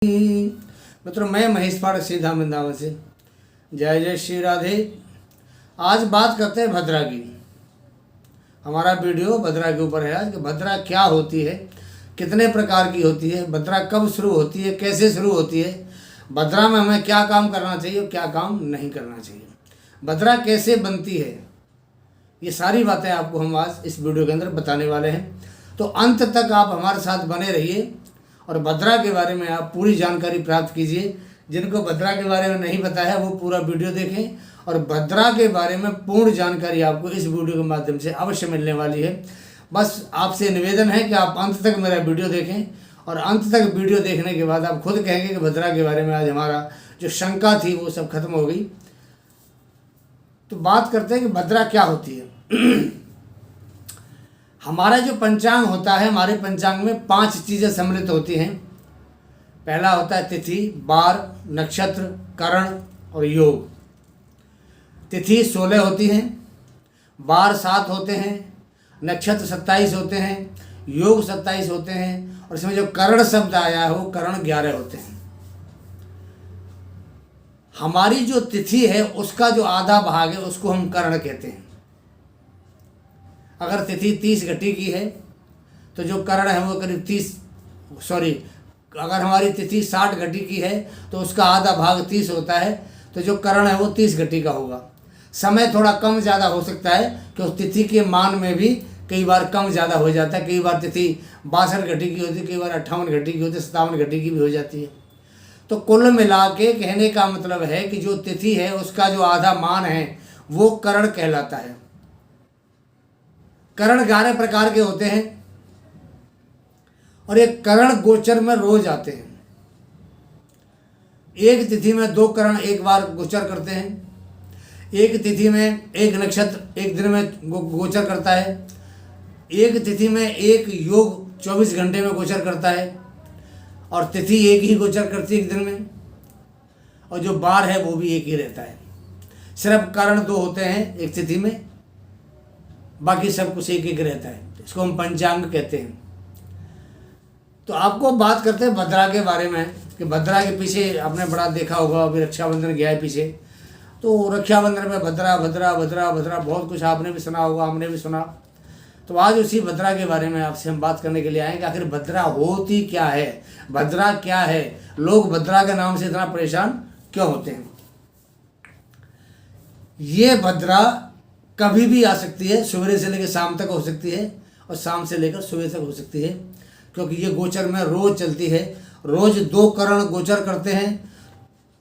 मित्रों, मैं महेश पाठक सीधा वृंदावन से। जय जय श्री राधे। आज बात करते हैं भद्रा की। हमारा वीडियो भद्रा के ऊपर है आज कि भद्रा क्या होती है, कितने प्रकार की होती है, भद्रा कब शुरू होती है, कैसे शुरू होती है, भद्रा में हमें क्या काम करना चाहिए और क्या काम नहीं करना चाहिए, भद्रा कैसे बनती है, ये सारी बातें आपको हम आज इस वीडियो के अंदर बताने वाले हैं। तो अंत तक आप हमारे साथ बने रहिए और भद्रा के बारे में आप पूरी जानकारी प्राप्त कीजिए। जिनको भद्रा के बारे में नहीं पता है वो पूरा वीडियो देखें और भद्रा के बारे में पूर्ण जानकारी आपको इस वीडियो के माध्यम से अवश्य मिलने वाली है। बस आपसे निवेदन है कि आप अंत तक मेरा वीडियो देखें और अंत तक वीडियो देखने के बाद आप खुद कहेंगे कि भद्रा के बारे में आज हमारा जो शंका थी वो सब खत्म हो गई। तो बात करते हैं कि भद्रा क्या होती है। हमारा जो पंचांग होता है, हमारे पंचांग में 5 चीज़ें सम्मिलित होती हैं। पहला होता है तिथि, वार, नक्षत्र, करण और योग। तिथि 16 होती हैं, वार 7 होते हैं, नक्षत्र 27 होते हैं, योग 27 होते हैं और इसमें जो करण शब्द आया है वो करण 11 होते हैं। हमारी जो तिथि है उसका जो आधा भाग है उसको हम करण कहते हैं। अगर तिथि 30 घटी की है तो जो करण है वो करीब अगर हमारी तिथि 60 घटी की है तो उसका आधा भाग 30 होता है, तो जो करण है वो 30 घटी का होगा। समय थोड़ा कम ज़्यादा हो सकता है कि उस तिथि के मान में भी कई बार कम ज़्यादा हो जाता है। कई बार तिथि 62 घटी की होती है, कई बार 58 घटी की होती है, 57 घटी की भी हो जाती है। तो कुल मिला के कहने का मतलब है कि जो तिथि है उसका जो आधा मान है वो करण कहलाता है। करण 11 प्रकार के होते हैं और ये करण गोचर में रोज आते हैं। एक तिथि में 2 करण एक बार गोचर करते हैं, एक तिथि में एक नक्षत्र एक दिन में गोचर करता है, एक तिथि में एक योग 24 घंटे में गोचर करता है और तिथि एक ही गोचर करती है एक दिन में, और जो वार है वो भी एक ही रहता है। सिर्फ करण 2 होते हैं एक तिथि में, बाकी सब कुछ एक एक रहता है। इसको हम पंचांग कहते हैं। तो आपको बात करते हैं भद्रा के बारे में कि भद्रा के पीछे आपने बड़ा देखा होगा, अभी रक्षाबंधन गया है पीछे, तो रक्षाबंधन में भद्रा भद्रा भद्रा भद्रा बहुत कुछ आपने भी सुना होगा, हमने भी सुना। तो आज उसी भद्रा के बारे में आपसे हम बात करने के लिए आए कि आखिर भद्रा होती क्या है, भद्रा क्या है, लोग भद्रा के नाम से इतना परेशान क्यों होते हैं। ये भद्रा कभी भी आ सकती है, सवेरे से लेकर शाम तक हो सकती है और शाम से लेकर सुबह तक हो सकती है, क्योंकि ये गोचर में रोज चलती है। रोज 2 करण गोचर करते हैं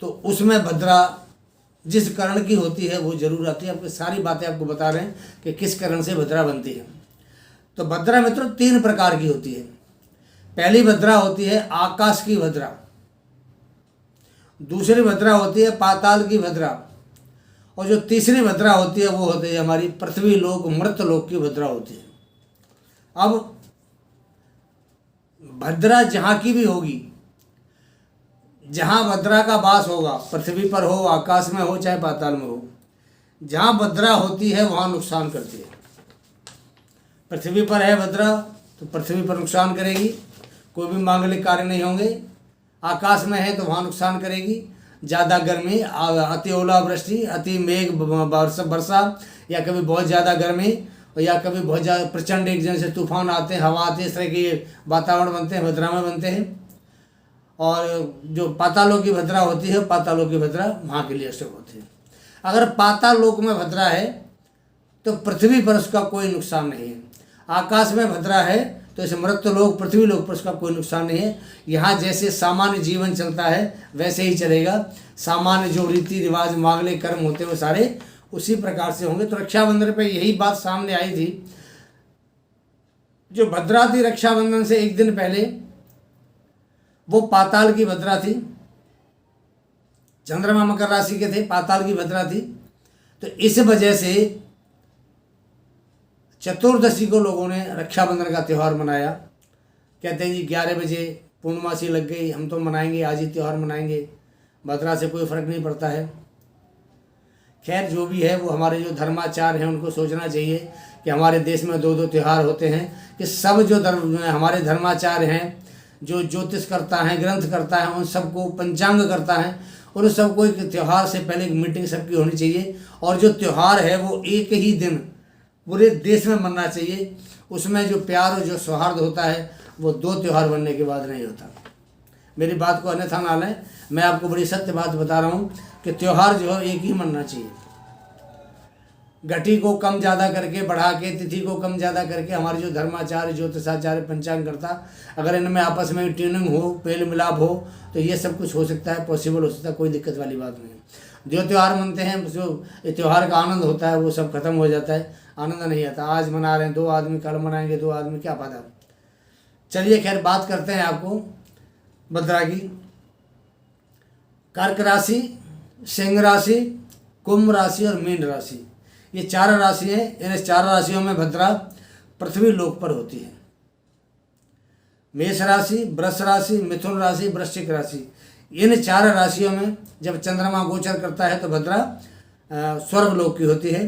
तो उसमें भद्रा जिस करण की होती है वो जरूर आती है। आपकी सारी बातें आपको बता रहे हैं कि किस करण से भद्रा बनती है। तो भद्रा मित्रों 3 प्रकार की होती है। पहली भद्रा होती है आकाश की भद्रा, दूसरी भद्रा होती है पाताल की भद्रा और जो तीसरी भद्रा होती है वो होती है हमारी पृथ्वी लोक मृत लोक की भद्रा होती है। अब भद्रा जहाँ की भी होगी, जहाँ भद्रा का वास होगा, पृथ्वी पर हो, आकाश में हो, चाहे पाताल में हो, जहाँ भद्रा होती है वहाँ नुकसान करती है। पृथ्वी पर है भद्रा तो पृथ्वी पर नुकसान करेगी, कोई भी मांगलिक कार्य नहीं होंगे। आकाश में है तो वहाँ नुकसान करेगी, ज़्यादा गर्मी, अति ओलावृष्टि, अति मेघ वर्षा, या कभी बहुत ज़्यादा गर्मी या कभी बहुत ज़्यादा प्रचंड एक जैसे तूफान आते हैं, हवा आती है, इस तरह के वातावरण बनते हैं, भद्रा में बनते हैं। और जो पातालों की भद्रा होती है, पातालों की भद्रा वहाँ के लिए शुभ होती है। अगर पातालोक में भद्रा है तो पृथ्वी पर उसका कोई नुकसान नहीं है। आकाश में भद्रा है तो इस मृत लोक पृथ्वी लोक पर उसका कोई नुकसान नहीं है। यहाँ जैसे सामान्य जीवन चलता है वैसे ही चलेगा। सामान्य जो रीति रिवाज मांगलिक कर्म होते हैं वो सारे उसी प्रकार से होंगे। तो रक्षाबंधन पे यही बात सामने आई थी। जो भद्रा थी रक्षाबंधन से एक दिन पहले वो पाताल की भद्रा थी। चंद्रमा मकर राशि के थे, पाताल की भद्रा थी। तो इस वजह से चतुर्दशी को लोगों ने रक्षाबंधन का त्यौहार मनाया। कहते हैं जी 11 बजे पूर्णमासी लग गई, हम तो मनाएंगे, आज ही त्यौहार मनाएंगे, भद्रा से कोई फर्क नहीं पड़ता है। खैर जो भी है वो हमारे जो धर्माचार हैं उनको सोचना चाहिए कि हमारे देश में 2-2 त्यौहार होते हैं, कि सब जो हमारे धर्माचार हैं जो ज्योतिष करता है, ग्रंथ करता है, उन सबको पंचांग करता है, और उन सबको एक त्यौहार से पहले एक मीटिंग सबकी होनी चाहिए। और जो त्यौहार है वो एक ही दिन पूरे देश में मनना चाहिए। उसमें जो प्यार और जो सौहार्द होता है वो 2 त्यौहार बनने के बाद नहीं होता। मेरी बात को अन्यथा ना लें, मैं आपको बड़ी सत्य बात बता रहा हूँ कि त्यौहार जो है एक ही मनना चाहिए। घटी को कम ज़्यादा करके, बढ़ा के, तिथि को कम ज़्यादा करके, हमारे जो धर्माचार्य, ज्योतिषाचार्य, पंचांग करता, अगर इनमें आपस में ट्यूनिंग हो, पेल मिलाप हो, तो ये सब कुछ हो सकता है, पॉसिबल हो सकता है, कोई दिक्कत वाली बात नहीं है। जो त्यौहार मनते हैं, जो त्यौहार का आनंद होता है वो सब खत्म हो जाता है, आनंद नहीं आता। आज मना रहे हैं 2 आदमी, कल मनाएंगे 2 आदमी, क्या फायदा। चलिए खैर, बात करते हैं आपको भद्रा की। कर्क राशि, सिंह राशि, कुंभ राशि और मीन राशि, ये 4 राशि हैं। इन 4 राशियों में भद्रा पृथ्वी लोक पर होती है। मेष राशि, वृष राशि, मिथुन राशि, वृश्चिक राशि, इन 4 राशियों में जब चंद्रमा गोचर करता है तो भद्रा स्वर्ग लोक की होती है।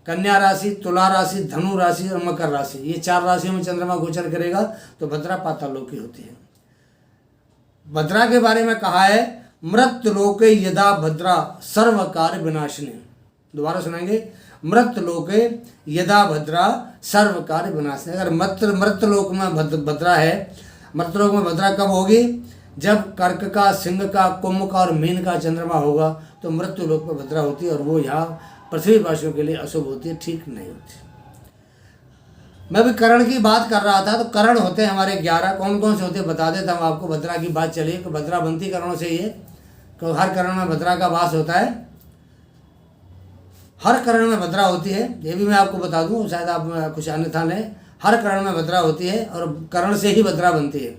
कन्या राशि, तुला राशि, धनु राशि और मकर राशि, ये 4 राशियों में चंद्रमा गोचर करेगा तो भद्रा पाताल लोक की होती है। भद्रा के बारे में कहा है, मृत्युलोके यदा भद्रा सर्व कार्य विनाशिनी। दोबारा सुनाएंगे, मृत्युलोके यदा भद्रा सर्व कार्य विनाशिनी। अगर मृत्युलोक में भद्रा है, मृत्युलोक में भद्रा कब होगी? जब कर्क का, सिंह का, कुंभ का और मीन का चंद्रमा होगा तो मृत्युलोक में भद्रा होती है, और वो यहाँ पृथ्वीवासियों के लिए अशुभ होती है, ठीक नहीं होती। मैं भी करण की बात कर रहा था, तो करण होते हैं हमारे 11। कौन कौन से होते हैं बता देता हूँ आपको। भद्रा की बात चलिए कि भद्रा बनती करणों से ही है, तो हर करण में भद्रा का वास होता है, हर करण में भद्रा होती है। ये भी मैं आपको बता दूं, शायद आप कुछ अन्यथा लें। हर करण में भद्रा होती है और करण से ही भद्रा बनती है।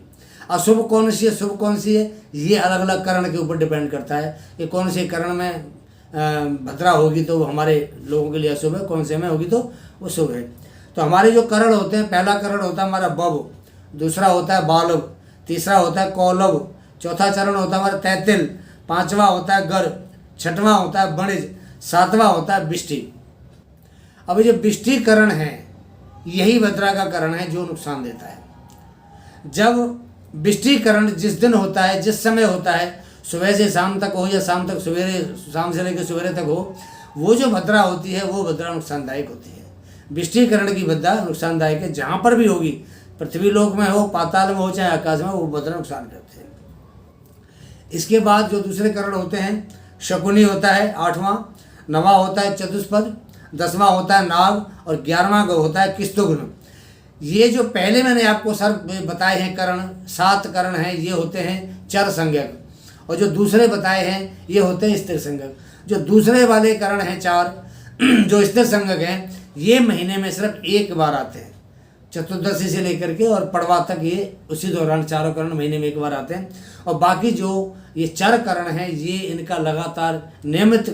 अशुभ कौन सी है, शुभ कौन सी है, ये अलग अलग करण के ऊपर डिपेंड करता है कि कौन से करण में भद्रा होगी तो वो हमारे लोगों के लिए अशुभ है, कौन से में होगी तो वो शुभ है। तो हमारे जो करण होते हैं, पहला करण होता है हमारा बव, दूसरा होता है बालव, तीसरा होता है कौलव, चौथा चरण होता है हमारा तैतिल, 5वां होता है गर, 6वां होता है बणिज, 7वां होता है बिष्टि। अब जो बिष्टि करण है यही भद्रा का करण है जो नुकसान देता है। जब बिष्टि करण जिस दिन होता है, जिस समय होता है, सुबह से शाम तक हो या शाम से लेकर सवेरे तक हो, वो जो भद्रा होती है वो भद्रा नुकसानदायक होती है। बिष्टि करण की भद्रा नुकसानदायक है, जहाँ पर भी होगी, पृथ्वी लोक में हो, पाताल में हो, चाहे आकाश में, वो भद्रा नुकसान करते हैं। इसके बाद जो दूसरे करण होते हैं, शकुनी होता है 8वां, 9वां होता है चतुष्पद, 10वां होता है नाग और 11वां होता है किस्तुघ्न। ये जो पहले मैंने आपको सर बताए हैं करण, 7 करण हैं, ये होते हैं चर संज्ञक, और जो दूसरे बताए हैं ये होते हैं स्थिर संज्ञक। जो दूसरे वाले करण हैं 4 जो स्थिर संज्ञक हैं, ये महीने में सिर्फ एक बार आते हैं। चतुर्दशी से लेकर के और पड़वा तक ये उसी दौरान चारों करण महीने में एक बार आते हैं। और बाकी जो ये चर करण हैं, ये इनका लगातार नियमित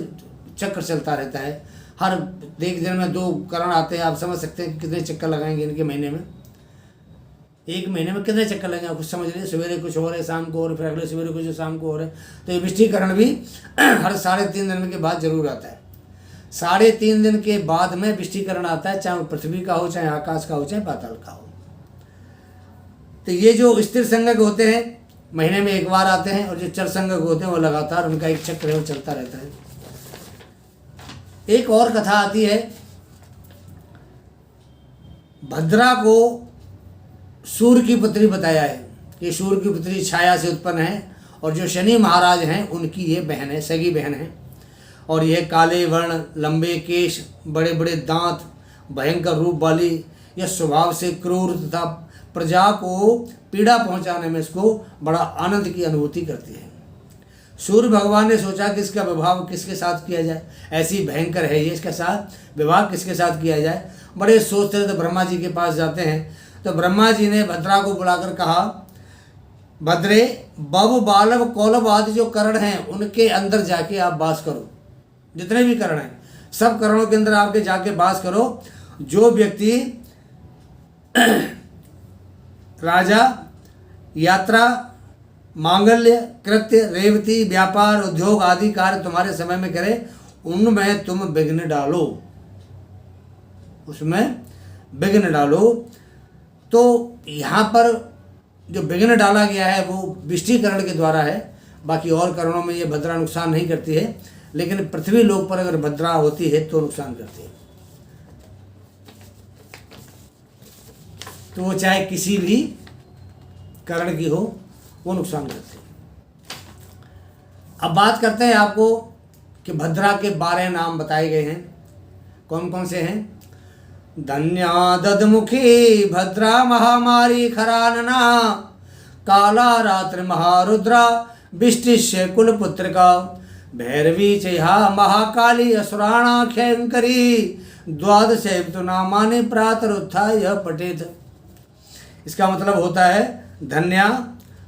चक्र चलता रहता है। हर एक दिन में 2 करण आते हैं। आप समझ सकते हैं कितने चक्कर लगाएंगे इनके महीने में, एक महीने में कितने चक्कर लगेंगे आप कुछ समझ लीजिए। सवेरे कुछ हो रहे हैं, शाम को और फिर अगले सवेरे कुछ शाम को हो रहे हैं। तो ये बिष्टिकरण भी हर 3.5 दिन के बाद जरूर आता है। 3.5 दिन के बाद में बिष्टिकरण आता है, चाहे वो पृथ्वी का हो, चाहे आकाश का हो, चाहे पाताल का हो। तो ये जो स्थिर संज्ञक होते हैं महीने में एक बार आते हैं, और जो चर संज्ञक होते हैं वो लगातार उनका एक चक्र है वो चलता रहता है। एक और कथा आती है, भद्रा को सूर्य की पुत्री बताया है कि सूर्य की पुत्री छाया से उत्पन्न है, और जो शनि महाराज हैं उनकी ये बहन है, सगी बहन है। और यह काले वर्ण, लंबे केश, बड़े बड़े दांत, भयंकर रूप वाली, यह स्वभाव से क्रूर तथा प्रजा को पीड़ा पहुंचाने में इसको बड़ा आनंद की अनुभूति करती है। सूर्य भगवान ने सोचा कि इसका विवाह किसके साथ किया जाए, ऐसी भयंकर है ये, इसके साथ विवाह किसके साथ किया जाए। बड़े सोचते रहे तो ब्रह्मा जी के पास जाते हैं। तो ब्रह्मा जी ने भद्रा को बुलाकर कहा, भद्रे, बव, बालव, कौलव आदि जो करण हैं उनके अंदर जाके आप वास करो। जितने भी करण हैं सब करणों के अंदर आपके जाके वास करो। जो व्यक्ति राजा, यात्रा, मांगल्य, कृत्य, रेवती, व्यापार, उद्योग आदि कार्य तुम्हारे समय में करे, उनमें तुम विघ्न डालो, उसमें विघ्न डालो। तो यहाँ पर जो विघ्न डाला गया है वो विष्टिकरण के द्वारा है, बाकी और कारणों में ये भद्रा नुकसान नहीं करती है, लेकिन पृथ्वी लोक पर अगर भद्रा होती है तो नुकसान करती है। तो वो चाहे किसी भी करण की हो, वो नुकसान करती है। अब बात करते हैं आपको कि भद्रा के 12 नाम बताए गए हैं। कौन कौन से हैं? धन्या दधमुखी भद्रा महामारी खरानना, काला रात्र महारुद्रा विष्टिश्य कुलपुत्रिका, भैरवी चेहा महाकाली असुराणा क्षयंकरी, द्वादश तो नामानि प्रातरुत्थाय पठेत। इसका मतलब होता है धन्या,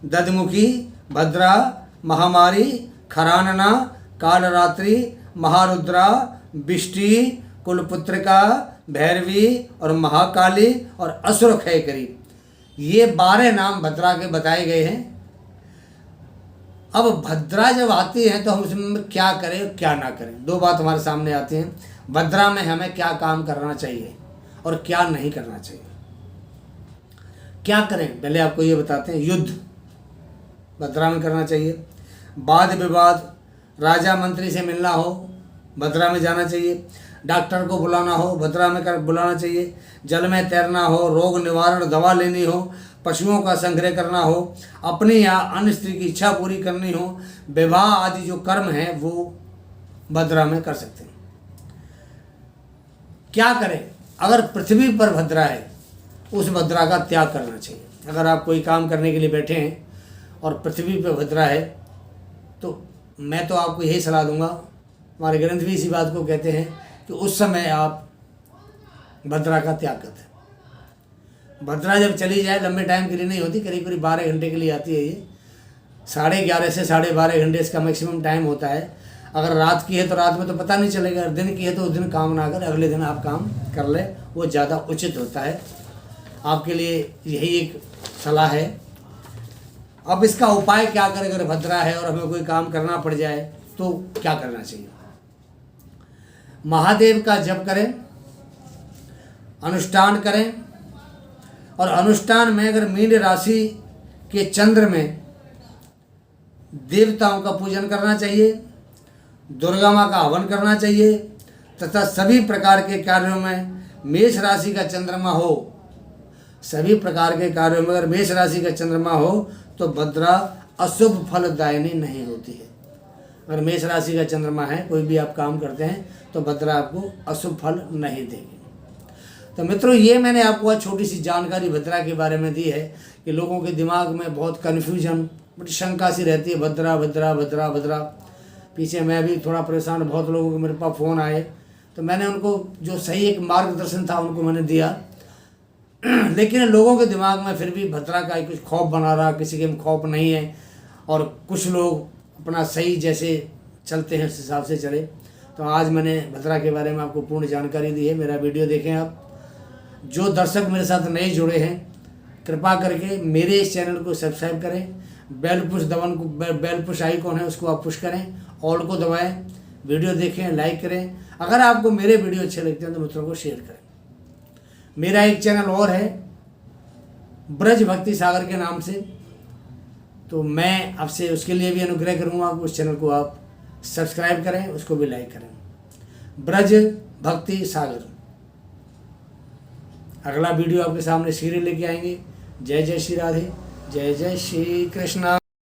दधमुखी, भद्रा, महामारी, खरानना, कालरात्रि, महारुद्रा, विष्टि, कुलपुत्रिका, भैरवी और महाकाली और असुर क्षयकरी, ये 12 नाम भद्रा के बताए गए हैं। अब भद्रा जब आती है तो हम उसमें क्या करें क्या ना करें, दो बात हमारे सामने आती हैं। भद्रा में हमें क्या काम करना चाहिए और क्या नहीं करना चाहिए। क्या करें पहले आपको ये बताते हैं। युद्ध भद्रा में करना चाहिए। वाद विवाद, राजा मंत्री से मिलना हो भद्रा में जाना चाहिए। डॉक्टर को बुलाना हो भद्रा में बुलाना चाहिए। जल में तैरना हो, रोग निवारण दवा लेनी हो, पशुओं का संग्रह करना हो, अपनी या अन्य स्त्री की इच्छा पूरी करनी हो, विवाह आदि जो कर्म हैं वो भद्रा में कर सकते हैं। क्या करें? अगर पृथ्वी पर भद्रा है उस भद्रा का त्याग करना चाहिए। अगर आप कोई काम करने के लिए बैठे हैं और पृथ्वी पर भद्रा है तो मैं तो आपको यही सलाह दूंगा, हमारे ग्रंथ भी इसी बात को कहते हैं कि उस समय आप भद्रा का त्याग करते हैं। भद्रा जब चली जाए लंबे टाइम के लिए नहीं होती, करीब करीब 12 घंटे के लिए आती है। ये 11:30 से 12:30 घंटे इसका मैक्सिमम टाइम होता है। अगर रात की है तो रात में तो पता नहीं चलेगा, अगर दिन की है तो उस दिन काम ना कर, अगले दिन आप काम कर ले, वो ज़्यादा उचित होता है। आपके लिए यही एक सलाह है। अब इसका उपाय क्या करें? अगर भद्रा है और हमें कोई काम करना पड़ जाए तो क्या करना चाहिए? महादेव का जप करें, अनुष्ठान करें, और अनुष्ठान में अगर मीन राशि के चंद्र में देवताओं का पूजन करना चाहिए, दुर्गा माँ का हवन करना चाहिए, तथा सभी प्रकार के कार्यों में मेष राशि का चंद्रमा हो, सभी प्रकार के कार्यों में अगर मेष राशि का चंद्रमा हो तो भद्रा अशुभ फलदायिनी नहीं होती है। अगर मेष राशि का चंद्रमा है, कोई भी आप काम करते हैं तो भद्रा आपको अशुभ फल नहीं देगी। तो मित्रों, ये मैंने आपको आज छोटी सी जानकारी भद्रा के बारे में दी है कि लोगों के दिमाग में बहुत कन्फ्यूजन, बड़ी शंका सी रहती है, भद्रा भद्रा भद्रा भद्रा। पीछे मैं भी थोड़ा परेशान, बहुत लोगों के मेरे पास फ़ोन आए तो मैंने उनको जो सही एक मार्गदर्शन था उनको मैंने दिया। लेकिन लोगों के दिमाग में फिर भी भद्रा का ही कुछ खौफ बना रहा, किसी के खौफ नहीं है, और कुछ लोग अपना सही जैसे चलते हैं उस हिसाब से चले। तो आज मैंने भद्रा के बारे में आपको पूर्ण जानकारी दी है। मेरा वीडियो देखें आप। जो दर्शक मेरे साथ नए जुड़े हैं, कृपा करके मेरे इस चैनल को सब्सक्राइब करें, बेल पुश आइकॉन है उसको आप पुश करें, ऑल को दबाएं, वीडियो देखें, लाइक करें। अगर आपको मेरे वीडियो अच्छे लगते हैं तो मित्रों को शेयर करें। मेरा एक चैनल और है ब्रज भक्ति सागर के नाम से, तो मैं आपसे उसके लिए भी अनुग्रह करूँगा, उस चैनल को आप सब्सक्राइब करें, उसको भी लाइक करें। ब्रज भक्ति सागर। अगला वीडियो आपके सामने सीरियल लेके आएंगे। जय जय श्री राधे, जय जय श्री कृष्णा।